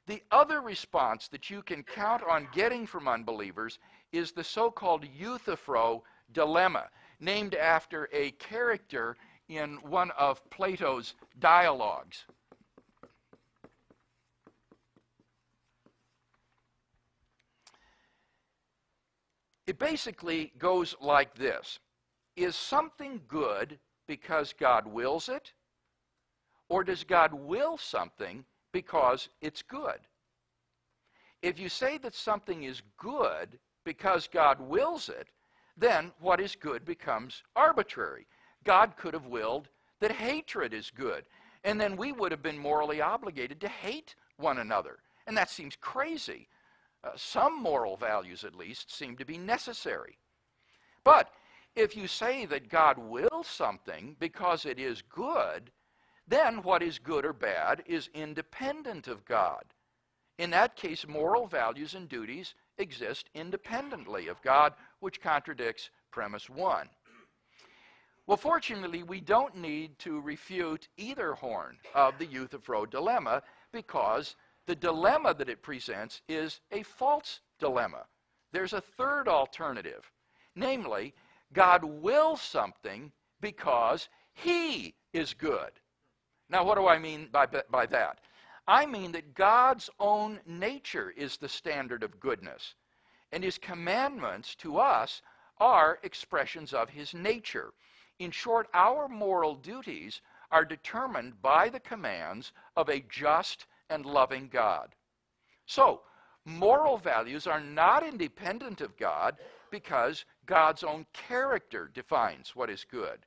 The other response that you can count on getting from unbelievers is the so-called Euthyphro dilemma, named after a character in one of Plato's dialogues. It basically goes like this. Is something good because God wills it? Or does God will something because it's good? If you say that something is good because God wills it, then what is good becomes arbitrary. God could have willed that hatred is good, and then we would have been morally obligated to hate one another. And that seems crazy. Some moral values, at least, seem to be necessary. But if you say that God wills something because it is good, then what is good or bad is independent of God. In that case, moral values and duties exist independently of God, which contradicts premise 1. Well, fortunately, we don't need to refute either horn of the Euthyphro dilemma, because the dilemma that it presents is a false dilemma. There's a third alternative, namely, God wills something because He is good. Now, what do I mean by that? I mean that God's own nature is the standard of goodness, and His commandments to us are expressions of His nature. In short, our moral duties are determined by the commands of a just and loving God. So, moral values are not independent of God because God's own character defines what is good.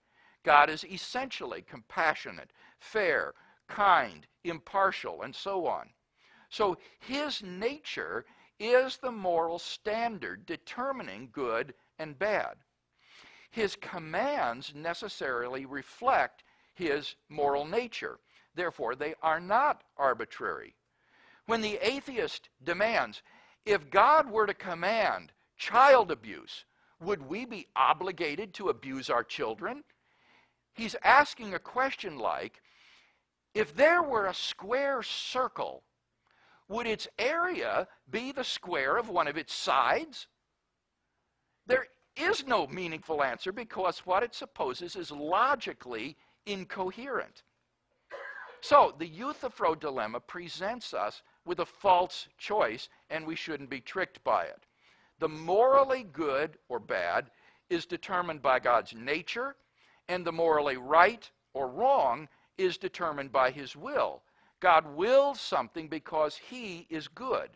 God is essentially compassionate, fair, kind, impartial, and so on. So His nature is the moral standard determining good and bad. His commands necessarily reflect His moral nature. Therefore, they are not arbitrary. When the atheist demands, if God were to command child abuse, would we be obligated to abuse our children? He's asking a question like, if there were a square circle, would its area be the square of one of its sides? There is no meaningful answer because what it supposes is logically incoherent. So the Euthyphro dilemma presents us with a false choice, and we shouldn't be tricked by it. The morally good or bad is determined by God's nature, and the morally right or wrong is determined by His will. God wills something because He is good,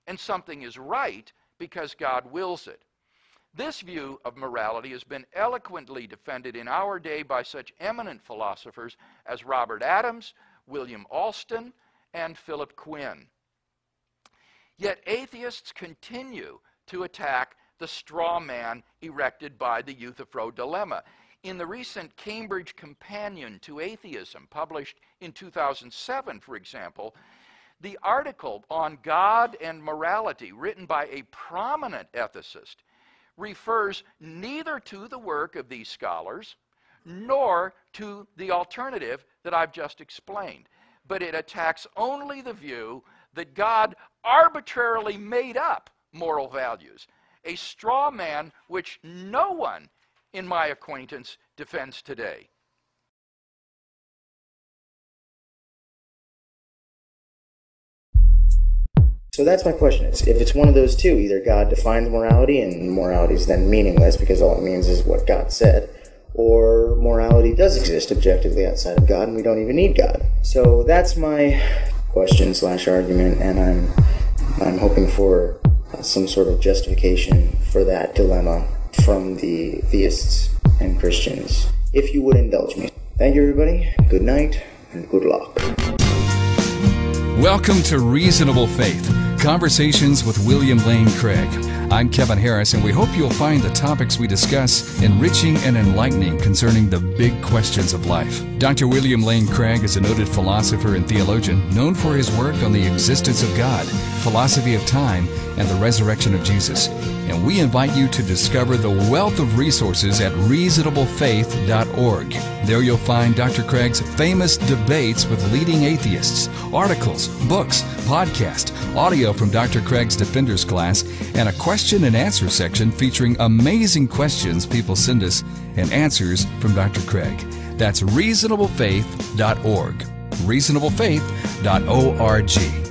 and something is right because God wills it. This view of morality has been eloquently defended in our day by such eminent philosophers as Robert Adams, William Alston, and Philip Quinn. Yet atheists continue to attack the straw man erected by the Euthyphro dilemma. In the recent Cambridge Companion to Atheism, published in 2007, for example, the article on God and morality, written by a prominent ethicist, refers neither to the work of these scholars nor to the alternative that I've just explained, but it attacks only the view that God arbitrarily made up moral values, a straw man which no one in my acquaintance defends today. So that's my question. If it's one of those two, either God defines morality and morality is then meaningless because all it means is what God said, or morality does exist objectively outside of God and we don't even need God. So that's my question/argument, and I'm hoping for some sort of justification for that dilemma from the theists and Christians, if you would indulge me. Thank you, everybody. Good night and good luck. Welcome to Reasonable Faith, Conversations with William Lane Craig. I'm Kevin Harris, and we hope you'll find the topics we discuss enriching and enlightening concerning the big questions of life. Dr. William Lane Craig is a noted philosopher and theologian known for his work on the existence of God, philosophy of time, and the resurrection of Jesus. and we invite you to discover the wealth of resources at reasonablefaith.org. There you'll find Dr. Craig's famous debates with leading atheists, articles, books, podcasts, audio from Dr. Craig's Defenders class, and a question and answer section featuring amazing questions people send us and answers from Dr. Craig. That's reasonablefaith.org. reasonablefaith.org.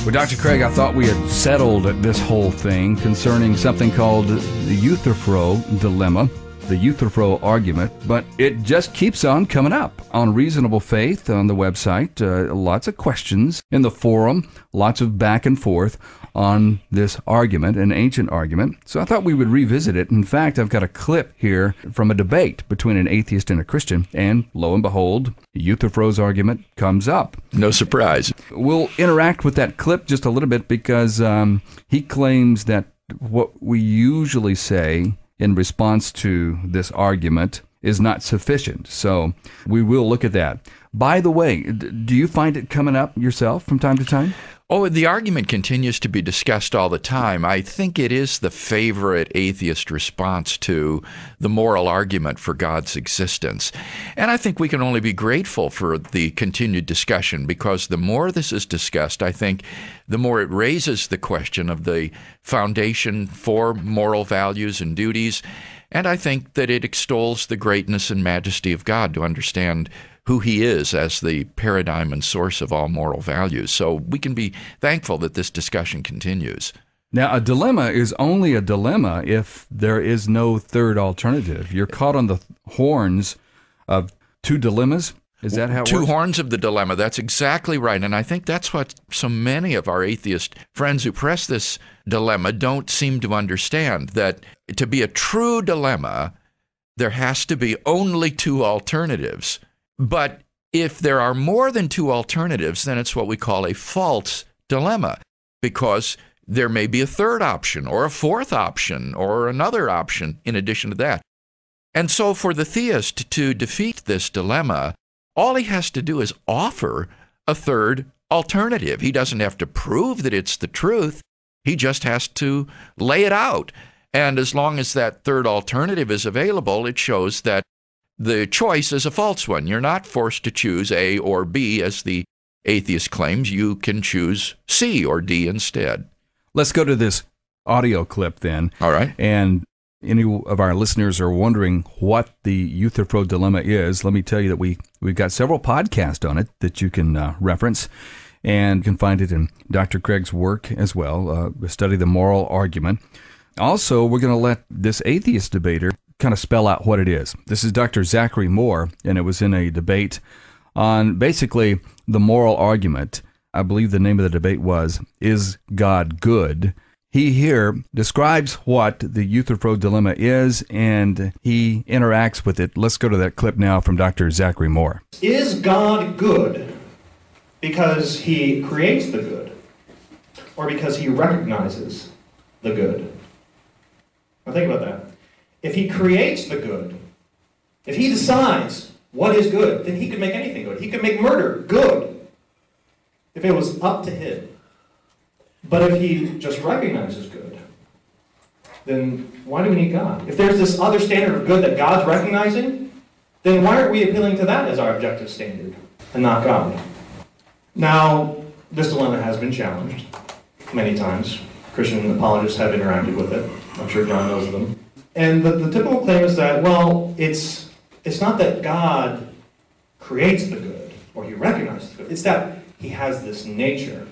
Well, Dr. Craig, I thought we had settled this whole thing concerning something called the Euthyphro dilemma, the Euthyphro argument, but it just keeps on coming up on Reasonable Faith on the website. Lots of questions in the forum, lots of back and forth on this argument, an ancient argument. So I thought we would revisit it. In fact, I've got a clip here from a debate between an atheist and a Christian, and lo and behold, Euthyphro's argument comes up. No surprise. We'll interact with that clip just a little bit because he claims that what we usually say in response to this argument is not sufficient. So we will look at that. By the way, do you find it coming up yourself from time to time? Oh, the argument continues to be discussed all the time. I think it is the favorite atheist response to the moral argument for God's existence. And I think we can only be grateful for the continued discussion, because the more this is discussed, I think the more it raises the question of the foundation for moral values and duties. And I think that it extols the greatness and majesty of God to understand who he is as the paradigm and source of all moral values. So we can be thankful that this discussion continues. Now, a dilemma is only a dilemma if there is no third alternative. You're caught on the horns of two dilemmas. Is that how it Two works? horns of the dilemma. That's exactly right. And I think that's what so many of our atheist friends who press this dilemma don't seem to understand, that to be a true dilemma, there has to be only two alternatives. But if there are more than two alternatives, then it's what we call a false dilemma, because there may be a third option or a fourth option or another option in addition to that. And so for the theist to defeat this dilemma, all he has to do is offer a third alternative. He doesn't have to prove that it's the truth. He just has to lay it out. And as long as that third alternative is available, it shows that the choice is a false one. You're not forced to choose A or B, as the atheist claims. You can choose C or D instead. Let's go to this audio clip then. All right. And any of our listeners are wondering what the Euthyphro dilemma is, let me tell you that we've got several podcasts on it that you can reference, and you can find it in Dr. Craig's work as well, Study the Moral Argument. Also, we're going to let this atheist debater kind of spell out what it is. This is Dr. Zachary Moore, and it was in a debate on basically the moral argument. I believe the name of the debate was, Is God Good? He here describes what the Euthyphro dilemma is, and he interacts with it. Let's go to that clip now from Dr. Zachary Moore. Is God good because he creates the good, or because he recognizes the good? Now think about that. If he creates the good, if he decides what is good, then he could make anything good. He could make murder good if it was up to him. But if he just recognizes good, then why do we need God? If there's this other standard of good that God's recognizing, then why aren't we appealing to that as our objective standard and not God? Now, this dilemma has been challenged many times. Christian apologists have interacted with it. I'm sure John knows them. And the typical claim is that, well, it's not that God creates the good, or he recognizes the good. It's that he has this nature,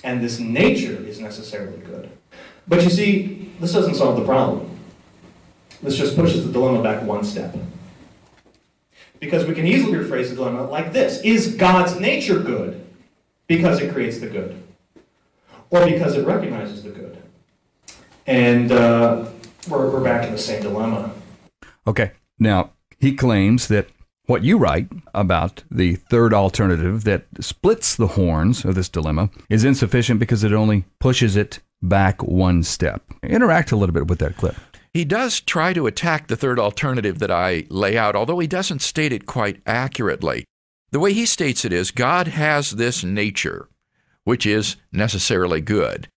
and this nature is necessarily good. But you see, this doesn't solve the problem. This just pushes the dilemma back one step. Because we can easily rephrase the dilemma like this. Is God's nature good because it creates the good? Or because it recognizes the good? And we're back in the same dilemma. Okay, now he claims that what you write about the third alternative that splits the horns of this dilemma is insufficient because it only pushes it back one step. Interact a little bit with that clip. He does try to attack the third alternative that I lay out, although he doesn't state it quite accurately. The way he states it is, God has this nature, which is necessarily good.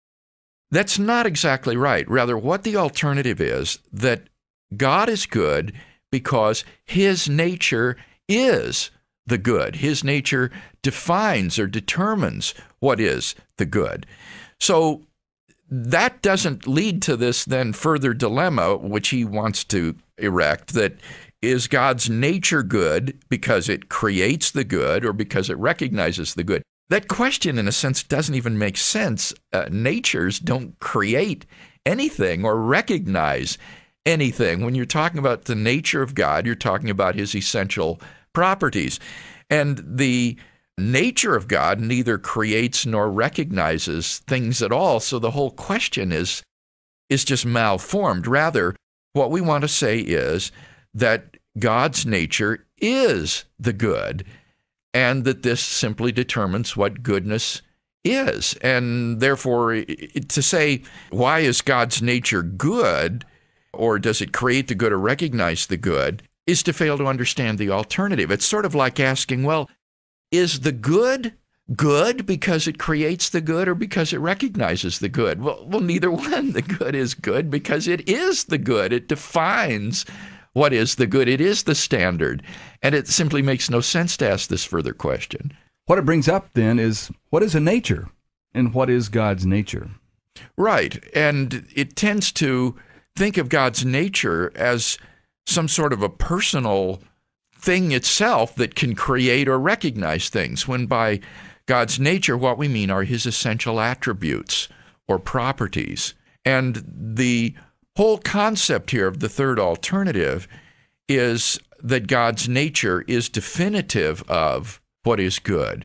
That's not exactly right. Rather, what the alternative is, that God is good because his nature is the good. His nature defines or determines what is the good. So that doesn't lead to this then further dilemma, which he wants to erect, that is God's nature good because it creates the good or because it recognizes the good? That question, in a sense, doesn't even make sense. Natures don't create anything or recognize anything. When you're talking about the nature of God, you're talking about his essential properties. And the nature of God neither creates nor recognizes things at all. So the whole question is just malformed. Rather, what we want to say is that God's nature is the good, and that this simply determines what goodness is. And therefore, to say, why is God's nature good, or does it create the good or recognize the good, is to fail to understand the alternative. It's sort of like asking, well, is the good good because it creates the good or because it recognizes the good? Well, neither one. The good is good because it is the good. It defines what is the good. It is the standard. And it simply makes no sense to ask this further question. What it brings up then is, what is a nature and what is God's nature? Right. And it tends to think of God's nature as some sort of a personal thing itself that can create or recognize things, when by God's nature, what we mean are his essential attributes or properties. And the whole concept here of the third alternative is that God's nature is definitive of what is good.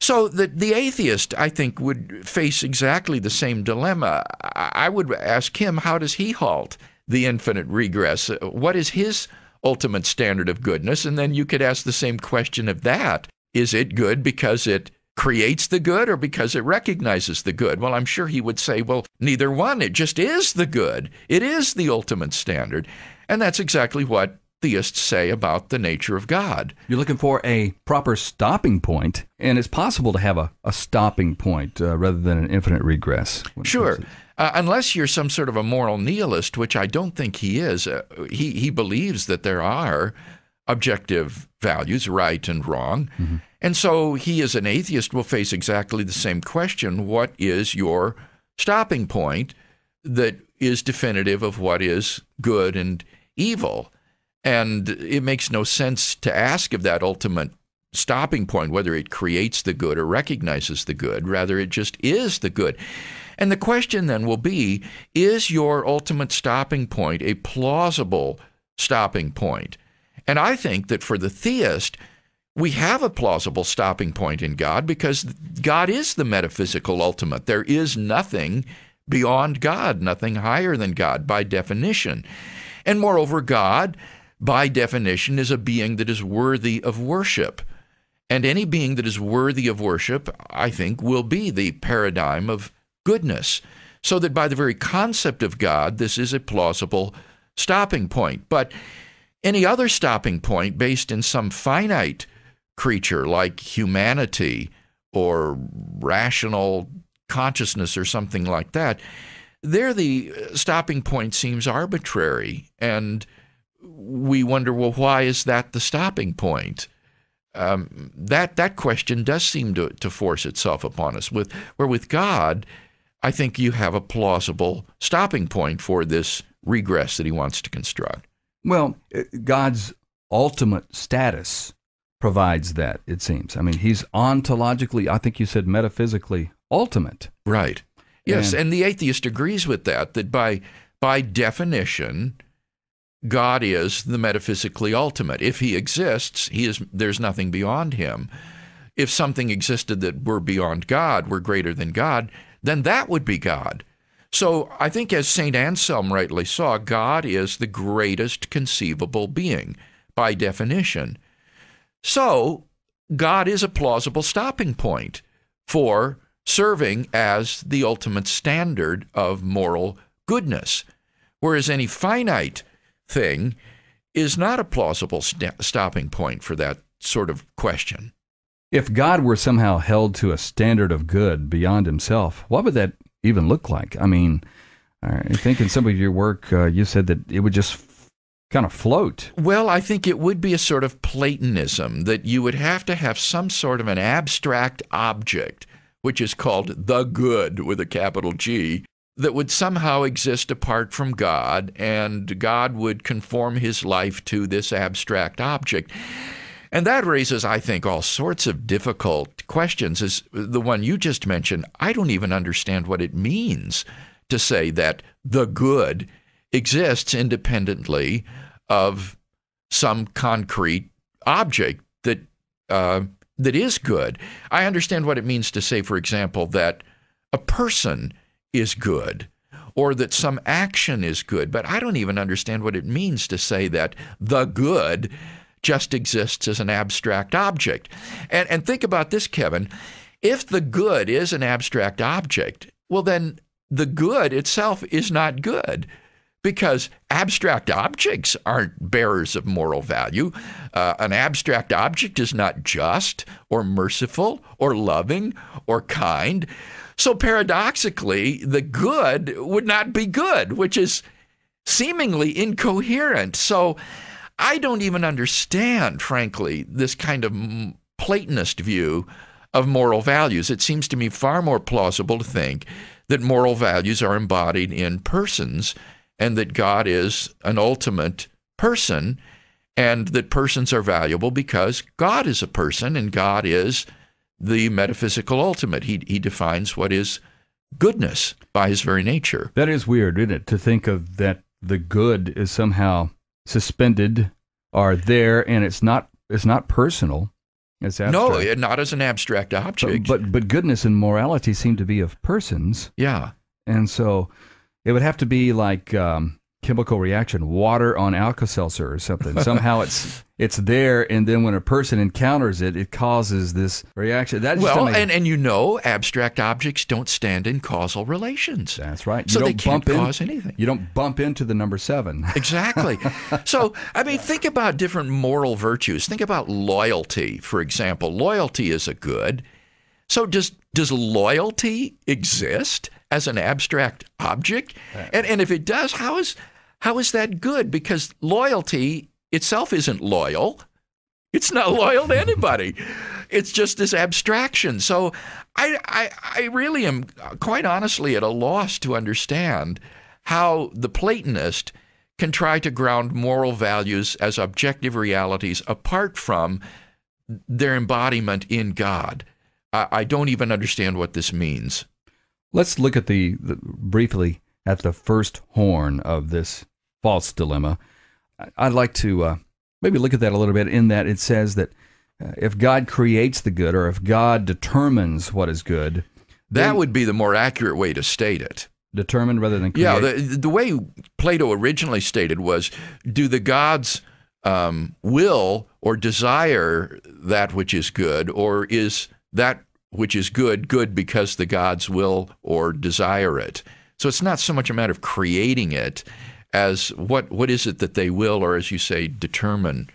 So the atheist, I think, would face exactly the same dilemma. I would ask him, how does he halt the infinite regress? What is his ultimate standard of goodness? And then you could ask the same question of that. Is it good because it creates the good or because it recognizes the good? Well, I'm sure he would say, well, neither one. It just is the good. It is the ultimate standard. And that's exactly what theists say about the nature of God. You're looking for a proper stopping point, and it's possible to have a stopping point rather than an infinite regress. Sure. Unless you're some sort of a moral nihilist, which I don't think he is. He believes that there are objective values, right and wrong. Mm-hmm. And so he, as an atheist, will face exactly the same question. What is your stopping point that is definitive of what is good and evil? And it makes no sense to ask of that ultimate stopping point whether it creates the good or recognizes the good. Rather, it just is the good. And the question then will be, is your ultimate stopping point a plausible stopping point? And I think that for the theist, we have a plausible stopping point in God because God is the metaphysical ultimate. There is nothing beyond God, nothing higher than God by definition. And moreover, God, by definition, is a being that is worthy of worship. And any being that is worthy of worship, I think, will be the paradigm of goodness. So that by the very concept of God, this is a plausible stopping point. But any other stopping point based in some finite creature like humanity or rational consciousness or something like that, there the stopping point seems arbitrary. And we wonder, well, why is that the stopping point? That question does seem to force itself upon us. Where with God, I think you have a plausible stopping point for this regress that he wants to construct. Well, God's ultimate status provides that, it seems. I mean, he's ontologically, I think you said metaphysically, ultimate. Right. Yes, and the atheist agrees with that by definition, God is the metaphysically ultimate. If he exists, there's nothing beyond him. If something existed that were beyond God, were greater than God, then that would be God. So I think, as St. Anselm rightly saw, God is the greatest conceivable being by definition. So God is a plausible stopping point for serving as the ultimate standard of moral goodness, whereas any finite thing is not a plausible stopping point for that sort of question. If God were somehow held to a standard of good beyond himself, what would that even look like? I mean, I think in some of your work, you said that it would just kind of float. Well, I think it would be a sort of Platonism, that you would have to have some sort of an abstract object, which is called the good with a capital G, that would somehow exist apart from God, and God would conform his life to this abstract object. And that raises, I think, all sorts of difficult questions. As the one you just mentioned, I don't even understand what it means to say that the good exists independently of some concrete object that is good. I understand what it means to say, for example, that a person is good, or that some action is good, but I don't even understand what it means to say that the good just exists as an abstract object. And think about this, Kevin. If the good is an abstract object, well, then the good itself is not good, because abstract objects aren't bearers of moral value. An abstract object is not just or merciful or loving or kind. So paradoxically, the good would not be good, which is seemingly incoherent. So I don't even understand, frankly, this kind of Platonist view of moral values. It seems to me far more plausible to think that moral values are embodied in persons, and that God is an ultimate person, and that persons are valuable because God is a person, and God is the metaphysical ultimate. He defines what is goodness by his very nature. That is weird, isn't it, to think of that the good is somehow suspended or there, and it's not personal. It's abstract. No, not as an abstract object. But goodness and morality seem to be of persons. Yeah. And so it would have to be like chemical reaction, water on Alka-Seltzer or something. Somehow it's there, and then when a person encounters it, it causes this reaction. Abstract objects don't stand in causal relations. That's right. So they can't cause anything. You don't bump into the number 7. Exactly. So, I mean, think about different moral virtues. Think about loyalty, for example. Loyalty is a good. So does loyalty exist as an abstract object? And if it does, how is that good? Because loyalty itself isn't loyal. It's not loyal to anybody. It's just this abstraction. So I really am quite honestly at a loss to understand how the Platonist can try to ground moral values as objective realities apart from their embodiment in God. I don't even understand what this means. Let's look at briefly at the first horn of this false dilemma. I'd like to maybe look at that a little bit, in that it says that if God creates the good, or if God determines what is good, that would be the more accurate way to state it. Determine rather than create. Yeah, the way Plato originally stated was, do the gods will or desire that which is good, or is that which is good because the gods will or desire it? So it's not so much a matter of creating it as what is it that they will, or as you say, determine.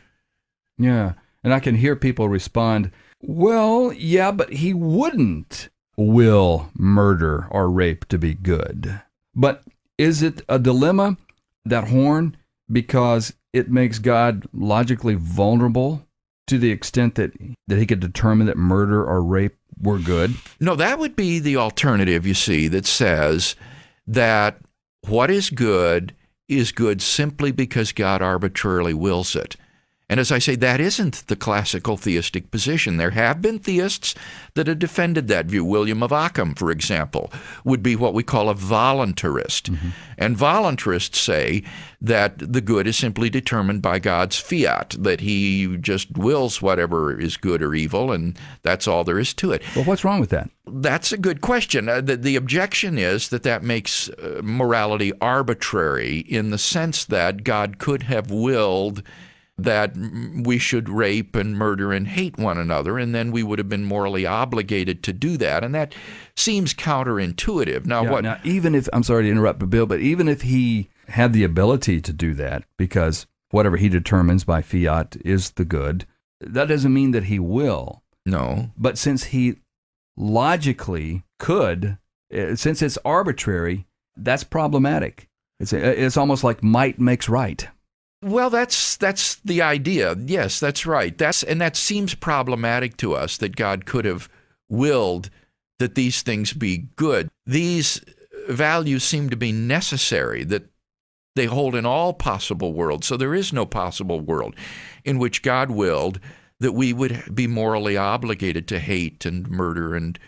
Yeah, and I can hear people respond, well, yeah, but he wouldn't will murder or rape to be good. But is it a dilemma, that horn, because it makes God logically vulnerable to the extent that he could determine that murder or rape were good? No, that would be the alternative, you see, that says that what is good simply because God arbitrarily wills it. And as I say, that isn't the classical theistic position. There have been theists that have defended that view. William of Ockham, for example, would be what we call a voluntarist. Mm-hmm. And voluntarists say that the good is simply determined by God's fiat, that he just wills whatever is good or evil, and that's all there is to it. Well, what's wrong with that? That's a good question. The objection is that makes morality arbitrary, in the sense that God could have willed that we should rape and murder and hate one another, and then we would have been morally obligated to do that. And that seems counterintuitive. Now, even if, I'm sorry to interrupt, Bill, but even if he had the ability to do that, because whatever he determines by fiat is the good, that doesn't mean that he will. No. But since he logically could Since it's arbitrary, that's problematic. It's almost like might makes right. Well, that's the idea. Yes, that's right. That seems problematic to us, that God could have willed that these things be good. These values seem to be necessary, that they hold in all possible worlds. So there is no possible world in which God willed that we would be morally obligated to hate and murder and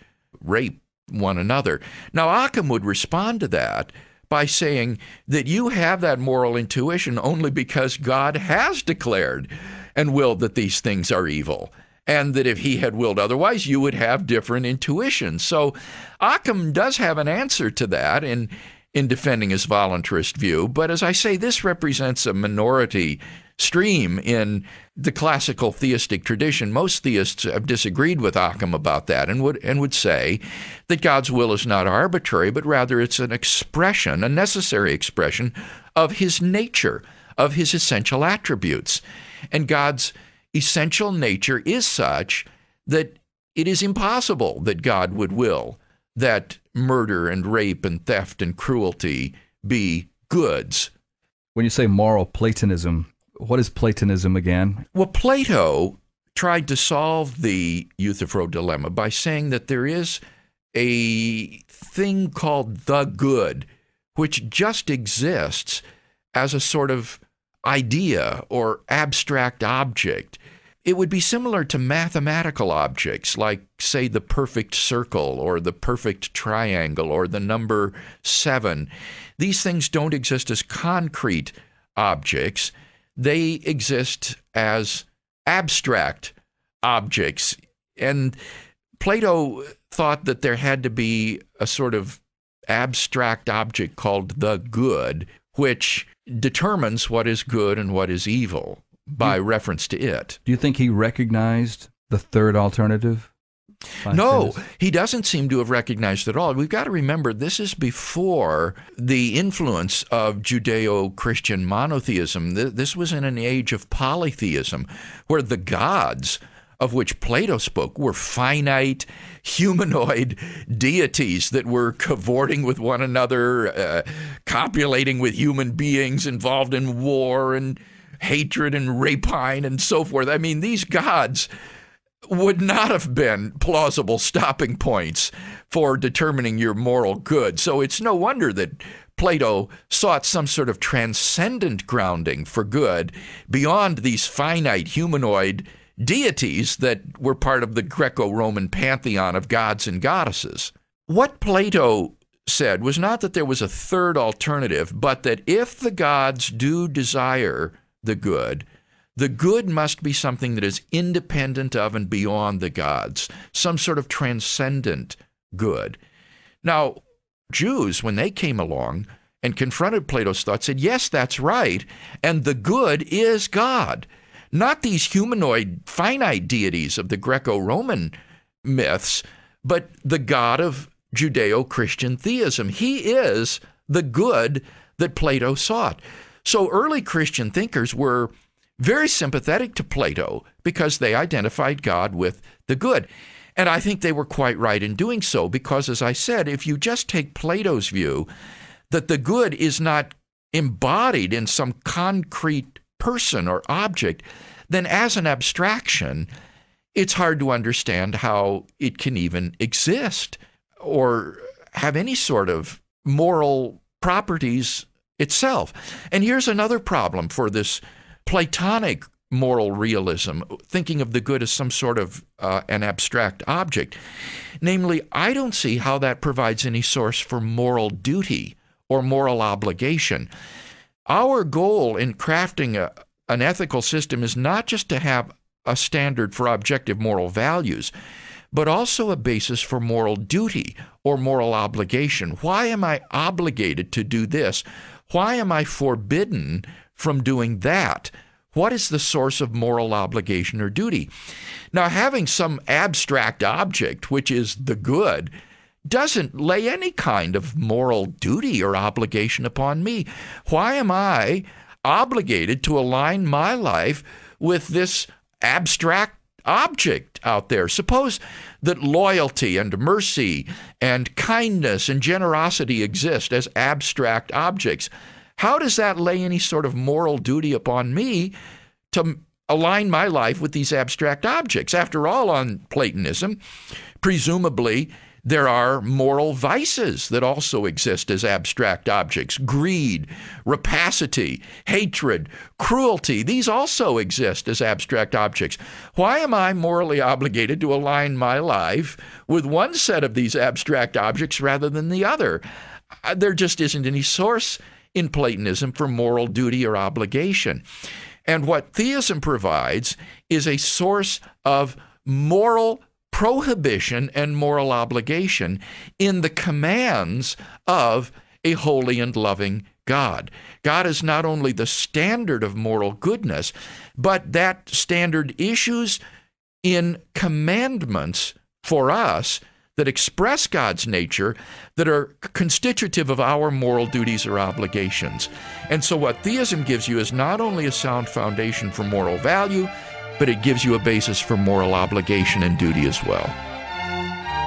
rape one another. Now, Occam would respond to that by saying that you have that moral intuition only because God has declared and willed that these things are evil, and that if he had willed otherwise, you would have different intuitions. So Occam does have an answer to that in defending his voluntarist view, but as I say, this represents a minority stream in the classical theistic tradition. Most theists have disagreed with Occam about that and would say that God's will is not arbitrary, but rather it's an expression, a necessary expression of his nature, of his essential attributes. And God's essential nature is such that it is impossible that God would will that murder and rape and theft and cruelty be goods. When you say moral Platonism, what is Platonism again? Well, Plato tried to solve the Euthyphro dilemma by saying that there is a thing called the good, which just exists as a sort of idea or abstract object. It would be similar to mathematical objects like, say, the perfect circle or the perfect triangle or the number 7. These things don't exist as concrete objects. They exist as abstract objects. And Plato thought that there had to be a sort of abstract object called the good, which determines what is good and what is evil by reference to it. Do you think he recognized the third alternative? No, he doesn't seem to have recognized it at all. We've got to remember, this is before the influence of Judeo-Christian monotheism. This was in an age of polytheism, where the gods of which Plato spoke were finite, humanoid deities that were cavorting with one another, copulating with human beings, involved in war and hatred and rapine and so forth. I mean, these gods would not have been plausible stopping points for determining your moral good. So it's no wonder that Plato sought some sort of transcendent grounding for good beyond these finite humanoid deities that were part of the Greco-Roman pantheon of gods and goddesses. What Plato said was not that there was a third alternative, but that if the gods do desire the good must be something that is independent of and beyond the gods, some sort of transcendent good. Now, Jews, when they came along and confronted Plato's thought, said, yes, that's right, and the good is God. Not these humanoid, finite deities of the Greco-Roman myths, but the God of Judeo-Christian theism. He is the good that Plato sought. So early Christian thinkers were very sympathetic to Plato because they identified God with the good. And I think they were quite right in doing so because, as I said, if you just take Plato's view that the good is not embodied in some concrete person or object, then as an abstraction, it's hard to understand how it can even exist or have any sort of moral properties itself. And here's another problem for this Platonic moral realism, thinking of the good as some sort of an abstract object. Namely, I don't see how that provides any source for moral duty or moral obligation. Our goal in crafting an ethical system is not just to have a standard for objective moral values, but also a basis for moral duty or moral obligation. Why am I obligated to do this? Why am I forbidden from doing that? What is the source of moral obligation or duty? Now, having some abstract object, which is the good, doesn't lay any kind of moral duty or obligation upon me. Why am I obligated to align my life with this abstract object out there. Suppose that loyalty and mercy and kindness and generosity exist as abstract objects. How does that lay any sort of moral duty upon me to align my life with these abstract objects? After all, on Platonism, presumably there are moral vices that also exist as abstract objects. Greed, rapacity, hatred, cruelty, these also exist as abstract objects. Why am I morally obligated to align my life with one set of these abstract objects rather than the other? There just isn't any source in Platonism for moral duty or obligation. And what theism provides is a source of moral prohibition and moral obligation in the commands of a holy and loving God. God is not only the standard of moral goodness, but that standard issues in commandments for us that express God's nature, that are constitutive of our moral duties or obligations. And so what theism gives you is not only a sound foundation for moral value, but it gives you a basis for moral obligation and duty as well.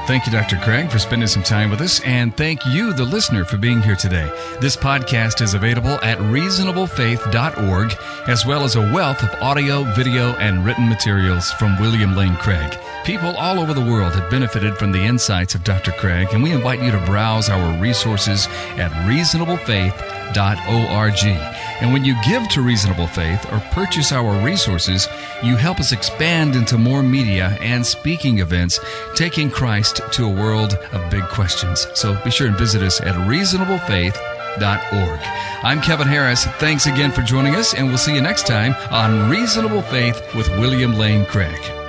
Thank you, Dr. Craig, for spending some time with us, and thank you, the listener, for being here today. This podcast is available at reasonablefaith.org, as well as a wealth of audio, video, and written materials from William Lane Craig. People all over the world have benefited from the insights of Dr. Craig, and we invite you to browse our resources at reasonablefaith.org. And when you give to Reasonable Faith or purchase our resources, you help us expand into more media and speaking events, taking Christ to a world of big questions. So be sure and visit us at reasonablefaith.org. I'm Kevin Harris. Thanks again for joining us, and we'll see you next time on Reasonable Faith with William Lane Craig.